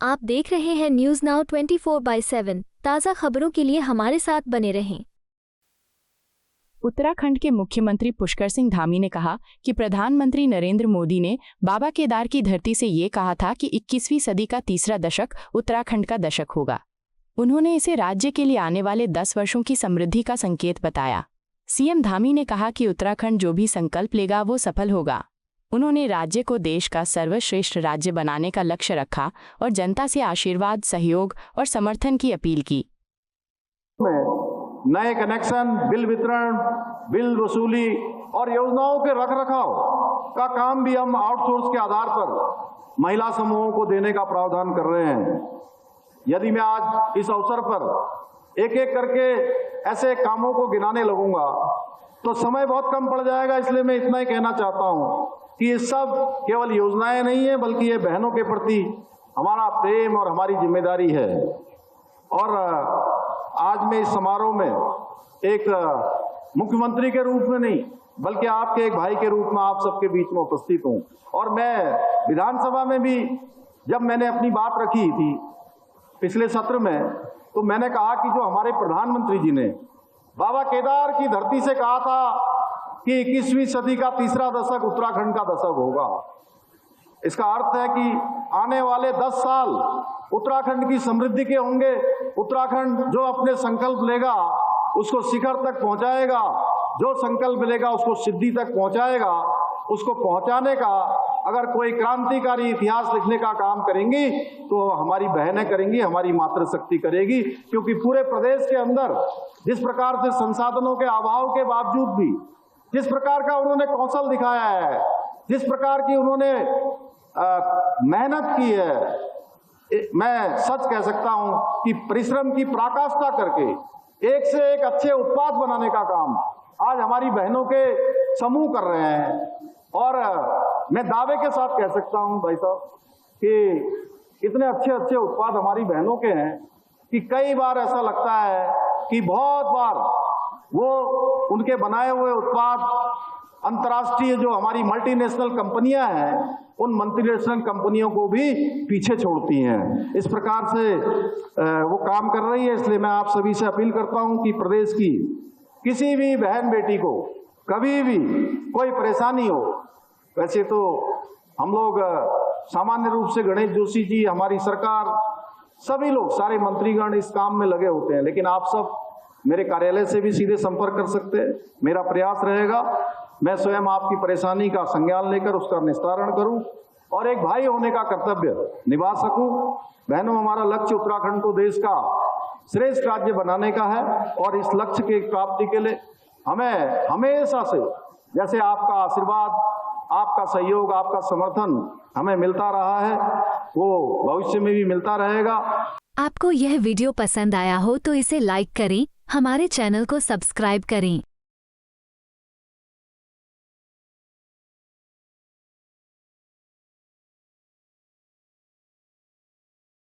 आप देख रहे हैं न्यूज़ नाउ 24/7। ताज़ा खबरों के लिए हमारे साथ बने रहें। उत्तराखंड के मुख्यमंत्री पुष्कर सिंह धामी ने कहा कि प्रधानमंत्री नरेंद्र मोदी ने बाबा केदार की धरती से ये कहा था कि 21वीं सदी का तीसरा दशक उत्तराखंड का दशक होगा। उन्होंने इसे राज्य के लिए आने वाले 10 वर्षों की समृद्धि का संकेत बताया। सीएम धामी ने कहा कि उत्तराखंड जो भी संकल्प लेगा वो सफल होगा। उन्होंने राज्य को देश का सर्वश्रेष्ठ राज्य बनाने का लक्ष्य रखा और जनता से आशीर्वाद, सहयोग और समर्थन की अपील की। नए कनेक्शन, बिल वितरण, बिल वसूली और योजनाओं के रखरखाव का काम भी हम आउटसोर्स के आधार पर महिला समूहों को देने का प्रावधान कर रहे हैं। यदि मैं आज इस अवसर पर एक एक करके ऐसे कामों को गिनाने लगूंगा तो समय बहुत कम पड़ जाएगा, इसलिए मैं इतना ही कहना चाहता हूं कि ये सब केवल योजनाएं नहीं है, बल्कि ये बहनों के प्रति हमारा प्रेम और हमारी जिम्मेदारी है। और आज मैं इस समारोह में एक मुख्यमंत्री के रूप में नहीं, बल्कि आपके एक भाई के रूप में आप सबके बीच में उपस्थित हूं। और मैं विधानसभा में भी जब मैंने अपनी बात रखी थी पिछले सत्र में, तो मैंने कहा कि जो हमारे प्रधानमंत्री जी ने बाबा केदार की धरती से कहा था कि 21वीं सदी का तीसरा दशक उत्तराखंड का दशक होगा, इसका अर्थ है कि आने वाले 10 साल उत्तराखंड की समृद्धि के होंगे। उत्तराखंड जो अपने संकल्प लेगा उसको शिखर तक पहुंचाएगा, जो संकल्प लेगा उसको सिद्धि तक पहुंचाएगा। उसको पहुंचाने का अगर कोई क्रांतिकारी इतिहास लिखने का काम करेंगी तो हमारी बहनें करेंगी, हमारी मातृशक्ति करेगी। क्योंकि पूरे प्रदेश के अंदर जिस प्रकार से संसाधनों के अभाव के बावजूद भी जिस प्रकार का उन्होंने कौशल दिखाया है, जिस प्रकार की उन्होंने मेहनत की है, मैं सच कह सकता हूं कि परिश्रम की पराकाष्ठा करके एक से एक अच्छे उत्पाद बनाने का काम आज हमारी बहनों के समूह कर रहे हैं। और मैं दावे के साथ कह सकता हूं भाई साहब कि इतने अच्छे अच्छे उत्पाद हमारी बहनों के हैं कि कई बार ऐसा लगता है कि बहुत बार वो उनके बनाए हुए उत्पाद अंतर्राष्ट्रीय जो हमारी मल्टीनेशनल कंपनियां हैं, उन मल्टीनेशनल कंपनियों को भी पीछे छोड़ती हैं। इस प्रकार से वो काम कर रही है। इसलिए मैं आप सभी से अपील करता हूं कि प्रदेश की किसी भी बहन बेटी को कभी भी कोई परेशानी हो, वैसे तो हम लोग सामान्य रूप से गणेश जोशी जी, हमारी सरकार, सभी लोग, सारे मंत्रीगण इस काम में लगे होते हैं, लेकिन आप सब मेरे कार्यालय से भी सीधे संपर्क कर सकते हैं। मेरा प्रयास रहेगा मैं स्वयं आपकी परेशानी का संज्ञान लेकर उसका निस्तारण करूं और एक भाई होने का कर्तव्य निभा सकूं। बहनों, हमारा लक्ष्य उत्तराखंड को देश का श्रेष्ठ राज्य बनाने का है और इस लक्ष्य की प्राप्ति के लिए हमें हमेशा से, जैसे आपका आशीर्वाद, आपका सहयोग, आपका समर्थन हमें मिलता रहा है, वो भविष्य में भी मिलता रहेगा। आपको यह वीडियो पसंद आया हो तो इसे लाइक करें, हमारे चैनल को सब्सक्राइब करें